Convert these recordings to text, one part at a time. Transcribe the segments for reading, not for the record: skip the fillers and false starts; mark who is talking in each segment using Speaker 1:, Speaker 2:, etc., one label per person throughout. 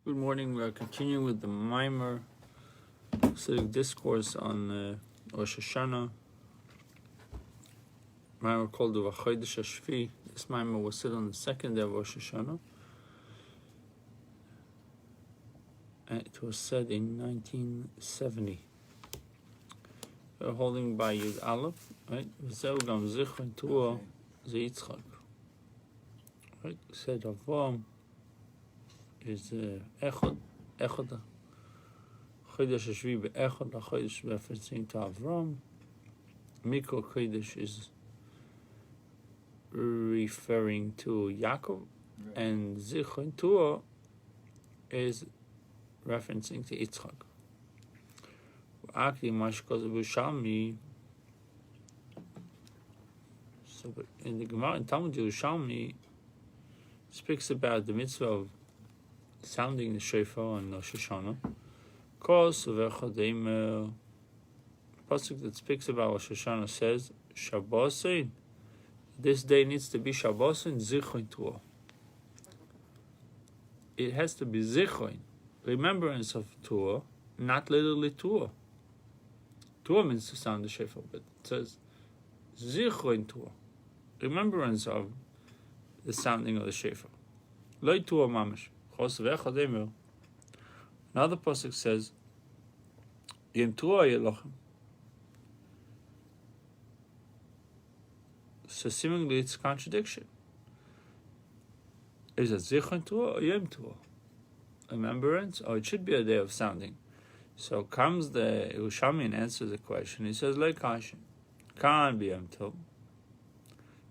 Speaker 1: Good morning. We are continuing with the Mimer Hasidic discourse on Rosh Hashanah. Mimer called Uvachodesh Hashviei. This Mimer was said on the second day of Rosh Hashanah. And it was said in 1970. We're holding by Yud Aleph, right? V'zeu gam zichron tuah ze Yitzchak. Right? Said Avram is Echad. Chodesh Hashviei be'Echad, Chodesh referencing to Avram. Mikol Chodesh is referring to Yaakov, right. And Zichron Tuah is referencing to Yitzchak. Actually, so in the Gemara in Talmud Yerushalmi speaks about the mitzvah of sounding the shofar on Rosh Hashanah. Uvachodesh pasuk that speaks about Rosh Hashanah says Shabbosin. This day needs to be Shabbosin Zichron Tuah. It has to be Zichron, remembrance of Tuah, not literally Tuah. Tuah means to sound the shofar, but it says Zichron Tuah, remembrance of the sounding of the shofar. Loi Tuah mamash. Another pasuk says Yem Tuah Yelochem. So seemingly it's a contradiction. Is it Zichron Tuah or Yem Tuah? Remembrance, or it should be a day of sounding. So comes the Yerushalmi and answers the question. He says, "Like Kashin, can't be Yom Tov.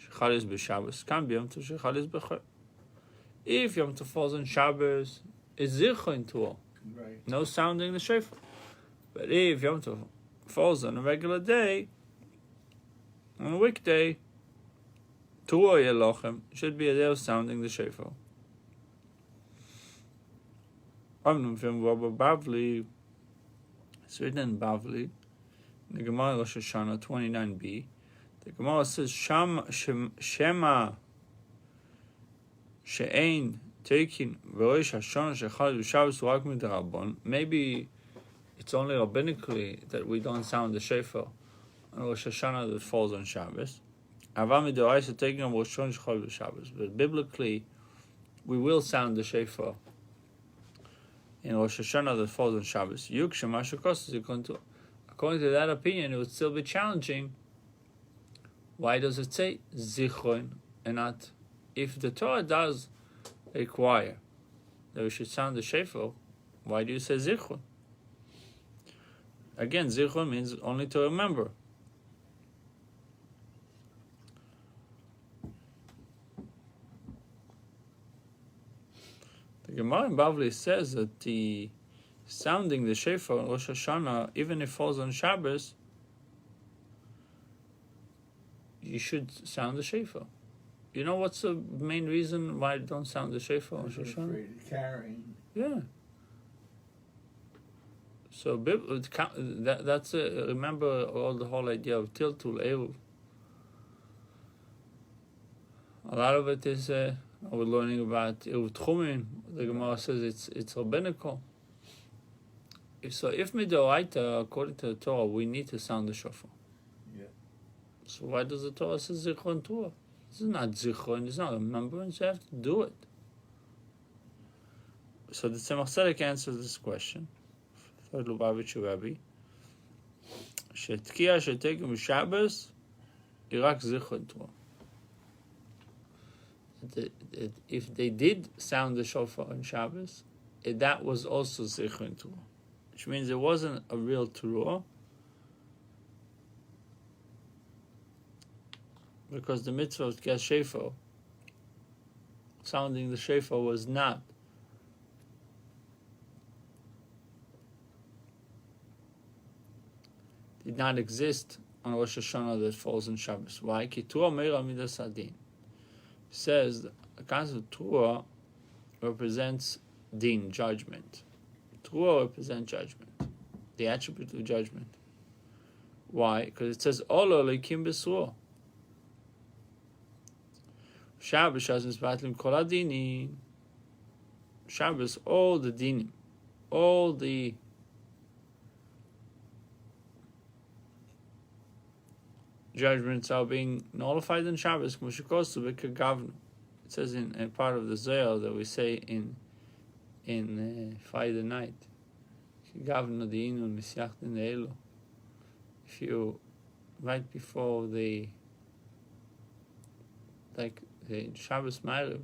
Speaker 1: Shechal is b'Shabbos. Can't be Yom Tov. Shechal is b'Chol. If Yom Tov falls on Shabbos, it's Zichron Tuah. Right. No sounding the shofar. But if Yom Tov falls on a regular day, on a weekday, Tuah Yelochem should be a day of sounding the shofar." Bavli, it's written in Bavli, in the Gemara Rosh Hashanah 29b. The Gemara says, Shema she'ein taking Rosh Hashanah shechal v'Shabbos rak midrabon. Maybe it's only rabbinically that we don't sound the shofar on Rosh Hashanah that falls on Shabbos. Avam midoraisa taking on Rosh Hashanah shechal v'Shabbos. But biblically, we will sound the shofar in Rosh Hashanah that falls on Shabbos. According to that opinion, it would still be challenging. Why does it say Zichron and not? If the Torah does require that we should sound the shofar, why do you say Zichron? Again, Zichron means only to remember. The Gemara in Bavli says that the sounding the shofar on Rosh Hashanah, even if it falls on Shabbos, you should sound the shofar. You know what's the main reason why I don't sound the shofar on Rosh Hashanah?
Speaker 2: Carrying.
Speaker 1: Yeah. So that's remember the whole idea of Tiltul Eruv. A lot of it is we're learning about Eruv Tchumin. The Gemara says it's rabbinical. If midoraita, according to the Torah, we need to sound the shofar. Yeah. So why does the Torah say Zichron Tuah? This is not Zichron, it's not remembrance, you have to do it. So the Tzemach Tzedek answers this question. For Lubavitcher Rabbi. Shetkiya shetekim b'Shabbos, Irak Zichron Tuah. If they did sound the shofar on Shabbos, that was also Zichron Tuah, which means it wasn't a real Tuah, because the mitzvah of Tkiyas Shofar, sounding the shofar, was not did not exist on Rosh Hashanah that falls on Shabbos. Why? Ki Tuah meira midas hadin. Says the concept of Tuah represents din, judgment. Tuah represents judgment, the attribute of judgment. Why? Because it says Olo leikim b'suah. Shabbos is batlim kol adini. Shabbos, all the dinim, all the judgments are being nullified in Shabbos. It says in part of the Zohar that we say in Friday night. If you, right before the Shabbos Ma'ariv,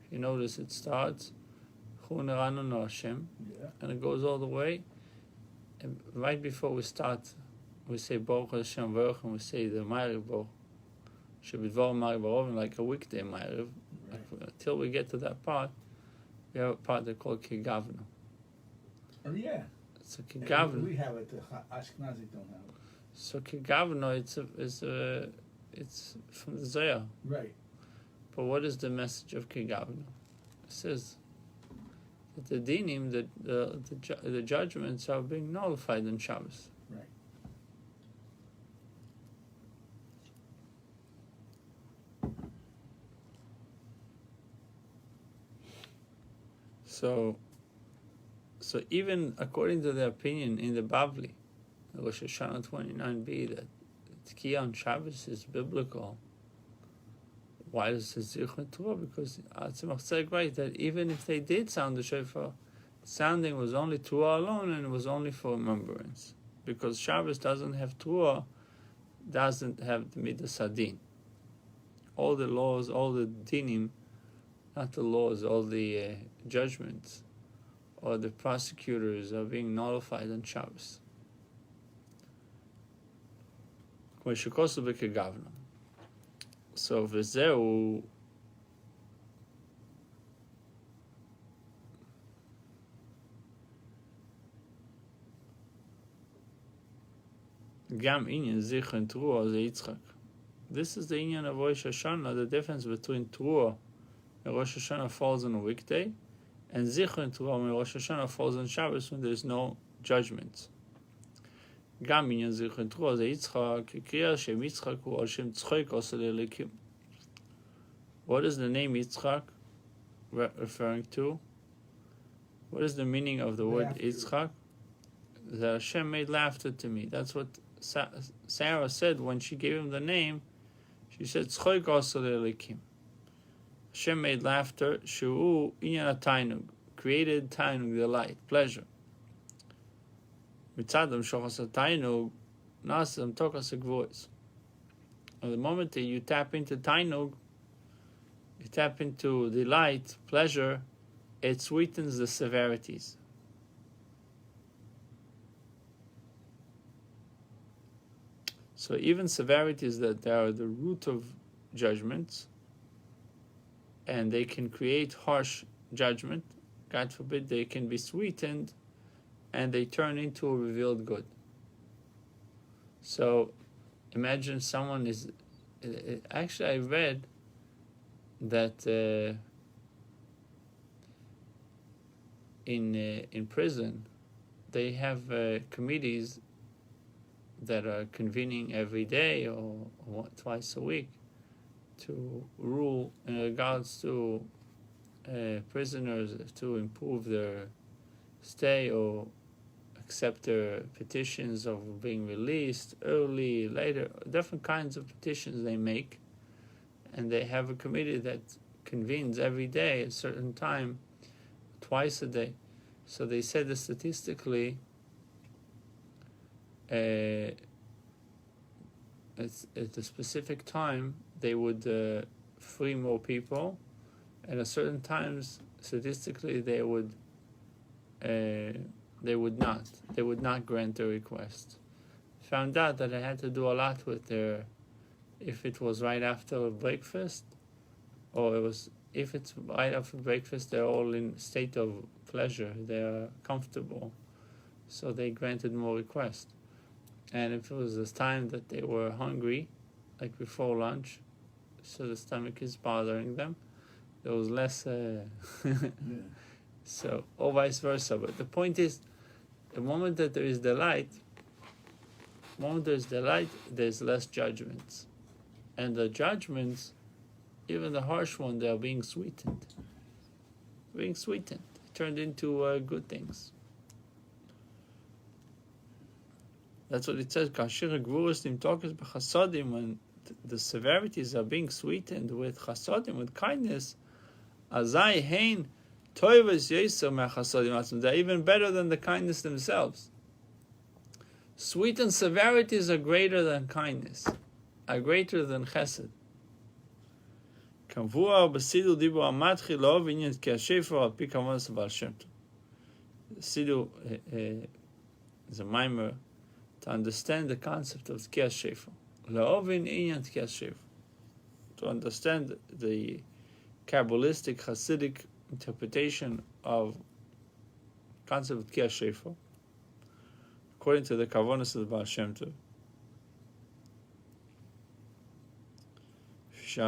Speaker 1: if you notice it starts, and it goes all the way, and right before we start, we say Baruch Hashem Baruch, and we say the Ma'ariv Baruch, Shebidvar Ma'ariv Baruch, like a weekday Ma'ariv. Right. Until we get to that part, we have a part they call Kigavno.
Speaker 2: Oh yeah.
Speaker 1: So Kigavno.
Speaker 2: We have it. The Ashkenazi don't have it.
Speaker 1: So Kigavno, it's from the Zohar.
Speaker 2: Right.
Speaker 1: But what is the message of Kigavno? It says that the dinim, the judgments are being nullified on Shabbos.
Speaker 2: Right.
Speaker 1: So even according to the opinion in the Bavli, Rosh Hashanah 29b, that Tkiyah on Shabbos is biblical. Why does it say Zichron Torah? Because Atzimach said right that even if they did sound the shofar, sounding was only Torah alone, and it was only for remembrance. Because Shabbos doesn't have Torah, doesn't have the Midas Hadin. All the laws, all the dinim, not the laws, all the judgments, or the prosecutors are being nullified on Shabbos. So v'zeu gam inyan zichron Teruah ze Yitzchak. This is the inyan of Rosh Hashanah. The difference between Teruah and Rosh Hashanah falls on a weekday, and Zichron Teruah and Rosh Hashanah falls on Shabbos when there is no judgment. Gam inyan zichron Teruah ze Yitzchak k'kriyah shem Yitzchak hu al shem tzchoik osel elikim. What is the name Yitzchak referring to? What is the meaning of the word Yitzchak? That Hashem made laughter to me. That's what Sarah said when she gave him the name. She said, Tzchoik osel elikim. Hashem made laughter, Shu'u inyan tainug, created tainug, delight, pleasure. Mitzadam shochas tainug, nasam tokas gvois. The moment that you tap into tainug, you tap into delight, pleasure, it sweetens the severities. So even severities that they are the root of judgments, and they can create harsh judgment, God forbid, they can be sweetened, and they turn into a revealed good. So imagine someone is... Actually, I read that in prison, they have committees that are convening every day or twice a week to rule in regards to prisoners to improve their stay or accept their petitions of being released early, later, different kinds of petitions they make. And they have a committee that convenes every day at a certain time, twice a day. So they said that statistically, at a specific time, they would free more people, and at certain times, statistically, they would not. They would not grant their request. Found out that I had to do a lot with their, if it was right after breakfast, or if it's right after breakfast, they're all in state of pleasure. They are comfortable, so they granted more requests. And if it was a time that they were hungry, like before lunch, so the stomach is bothering them, there was less. So, or vice versa. But the point is, the moment that there is delight, there's less judgments. And the judgments, even the harsh one, they are being sweetened. turned into good things. That's what it says. When the severities are being sweetened with chasodim, with kindness, azai hein toivas yeser mechasodim. They're even better than the kindness themselves. Sweetened severities are greater than kindness, are greater than chesed. Sidu is a mimer to understand the concept of Tkiyas Shofar. La'ovin inyan Tkiyas Shofar. To understand the Kabbalistic, Hasidic interpretation of concept of Tkiyas Shofar, according to the Kavonos of the Baal Shem Tov. I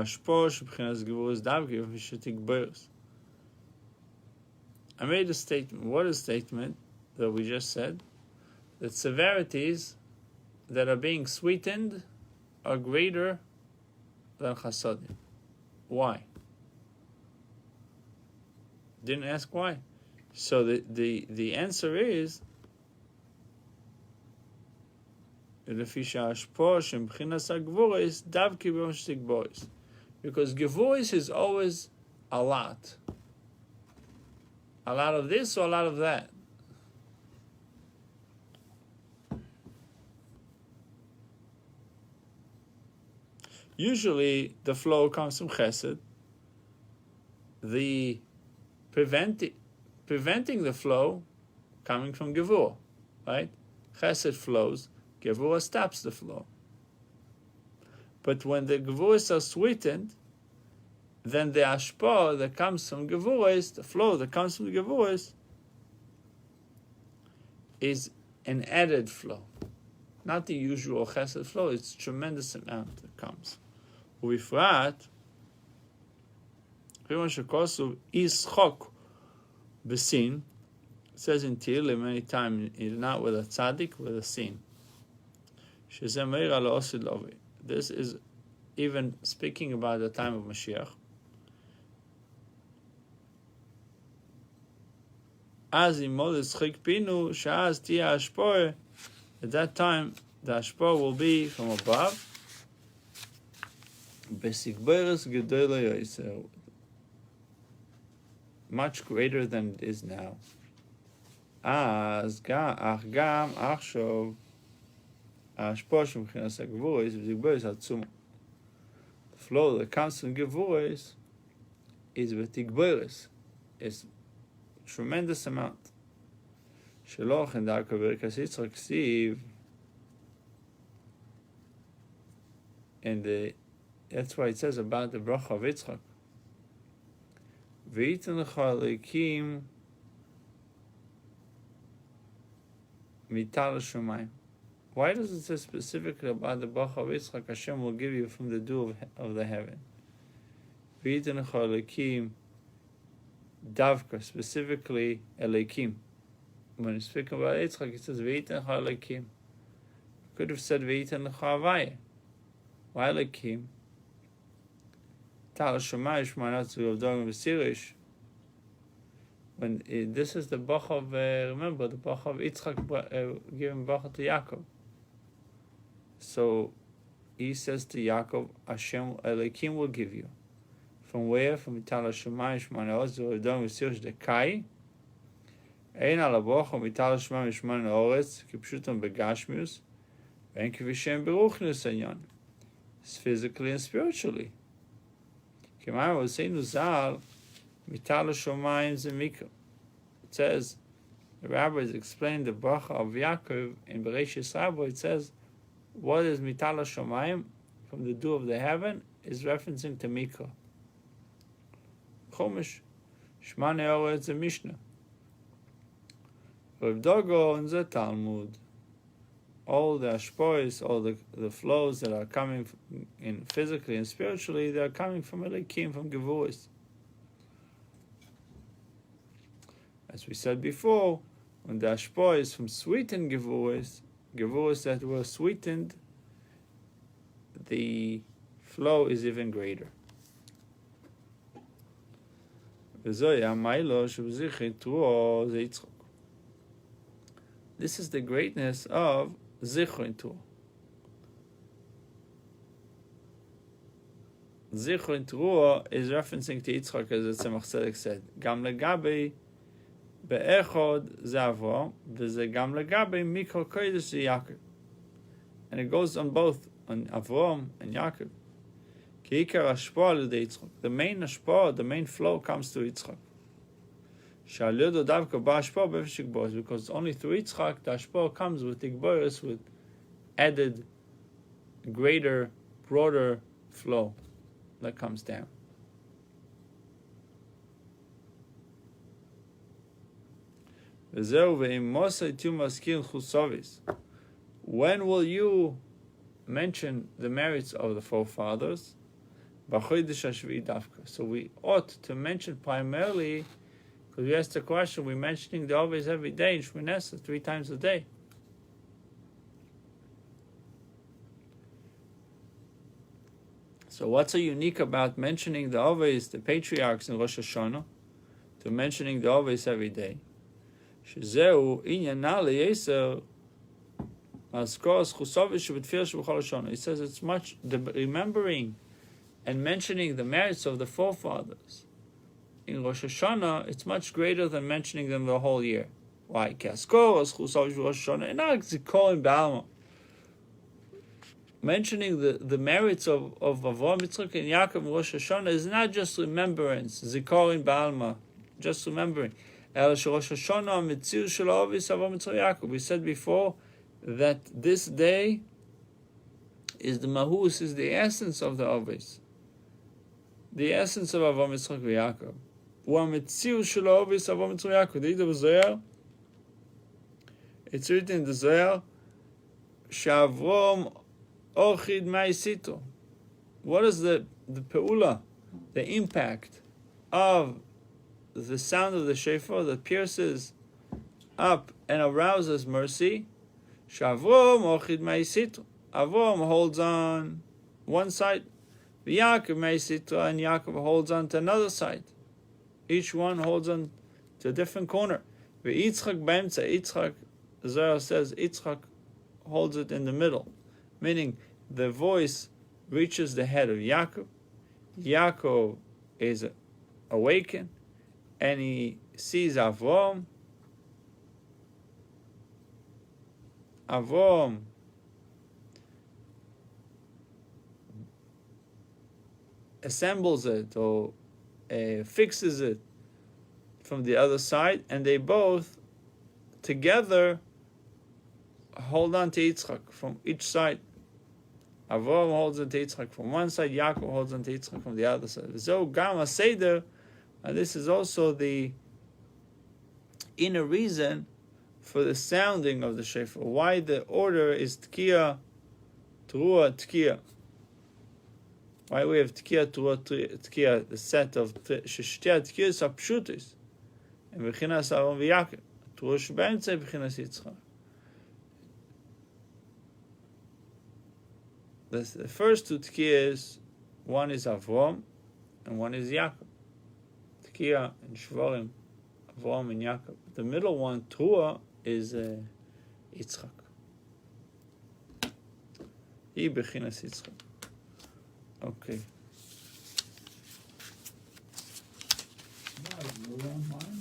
Speaker 1: made a statement. What is statement that we just said? That severities that are being sweetened are greater than chasadim. Why? Didn't ask why. So the answer is because Gevuris is always a lot. A lot of this or a lot of that. Usually the flow comes from chesed. The preventing the flow coming from gevur, right? Chesed flows, gevur stops the flow. But when the gevuros are sweetened, then the ashpah that comes from gevuros, the flow that comes from the gevuros, is an added flow, not the usual chesed flow. It's a tremendous amount that comes. Ubifrat, Ischok Besin, says in Tehillim many times, not with a tzaddik, with a sin. This is even speaking about the time of Mashiach. At that time, the ashpah will be from above. Much greater than it is now. The flow that comes from Gevuros is v'tigberes, is tremendous amount. Shaloch and Darka Berkas Yitzchak Siv, and that's why it says about the bracha of Yitzchak. V'yitin lecha Elokim mital Shemayim. Why does it say specifically about the bracha of Yitzchak? Hashem will give you from the dew of the heaven. V'yitin lecha Elokim davka, specifically Elokim. When it's speaking about Yitzchak, it says V'yitin lecha Elokim. Could have said V'yitin lecha Havaya. Why Elokim? Tal Shemaish Manatzu of Dogam V'Sirish. When this is the bracha of remember the bracha of Yitzchak giving bracha to Yaakov. So he says to Yaakov, Hashem Elokim will give you. From where? From Tal Shemaish Manatzu of Dogam V'Sirish the Kai. Ein al bracha mital Shemaish Manatzu kipshutam begashmius. Ve'en kivishem beruchnius anyan. It's physically and spiritually. Kemar was saying Uzal, Mital Shomayim Zemika. It says, the rabbis explained the bracha of Yaakov in Bereshis Rabbo. It says, what is Mital Shomayim from the dew of the heaven is referencing to Mika. Chumash, Shmane Oretz a Mishnah. Rav Dogo in the Talmud. All the ashpois, all the flows that are coming in physically and spiritually, they are coming from Elokim, from Gevuros. As we said before, when the ashpois from sweetened Gevuros that were sweetened, the flow is even greater. This is the greatness of Zichron Tuah. Zichron Tuah is referencing to Yitzchak, as the Tzemach Tzedek said. Gam legabe be'echod ze Avraham, v'ze gam legabe mikol kodesh ze Yaakov. And it goes on both, on Avraham and Yaakov. Ki ikar hashpah l'dei Yitzchak. The main hashpah, the main flow comes to Yitzchak. Sha'al davka ba'hashpah b'efesh igboros, because only through Yitzchak the hashpah comes with igboros, with added, greater, broader flow that comes down. When will you mention the merits of the forefathers? Uvachodesh Hashviei dafka. So we ought to mention primarily, because we asked the question, we're mentioning the Ovays every day in Shmoneh Esrei, 3 times a day. So what's so unique about mentioning the Ovays, the patriarchs in Rosh Hashanah, to mentioning the Ovays every day? Shezeu inyan le'yeser maskos chusovish v'tfilas b'chol Hashanah. He says it's much, the remembering and mentioning the merits of the forefathers in Rosh Hashanah, it's much greater than mentioning them the whole year. Why? Mentioning the merits of Avraham, Yitzchak, and Yaakov in Rosh Hashanah is not just remembrance, zikorin ba'alma, just remembering. We said before that this day is the mahus, is the essence of the Ovis, the essence of Avraham, Yitzchak, and Yaakov. It's written in the Zohar, Shavrom Ochid Ma'isito. What is the pe'ula, the impact of the sound of the shofar that pierces up and arouses mercy? Shavrom Ochid Ma'isito. Avrom holds on one side, Yaakov Ma'isito, and Yaakov holds on to another side. Each one holds on to a different corner. Yitzchak b'emtza, Yitzchak, Zohar says Yitzchak holds it in the middle, meaning the voice reaches the head of Yaakov. Yaakov is awakened, and he sees Avram. Avram assembles it or fixes it from the other side, and they both together hold on to Yitzchak from each side. Avraham holds on to Yitzchak from one side, Yaakov holds on to Yitzchak from the other side. So Gam Seder, and this is also the inner reason for the sounding of the shofar. Why the order is Tkiya, Teruah, Tkiya. Why we have Tkiya, Teruah, Tkiya, the set of Sheshtia Tkiyas Apshutis, and Bechinas Aron v'Yaakov. Teruah Shebemtzei Bechinas Yitzchak. The first 2 Tkiyas, one is Avram and one is Yaakov. Tkiya and Shvarim, Avram and Yaakov. The middle one, Teruah, is Yitzchak. He Bechinas Yitzchak. Okay.
Speaker 2: No, you were on mine.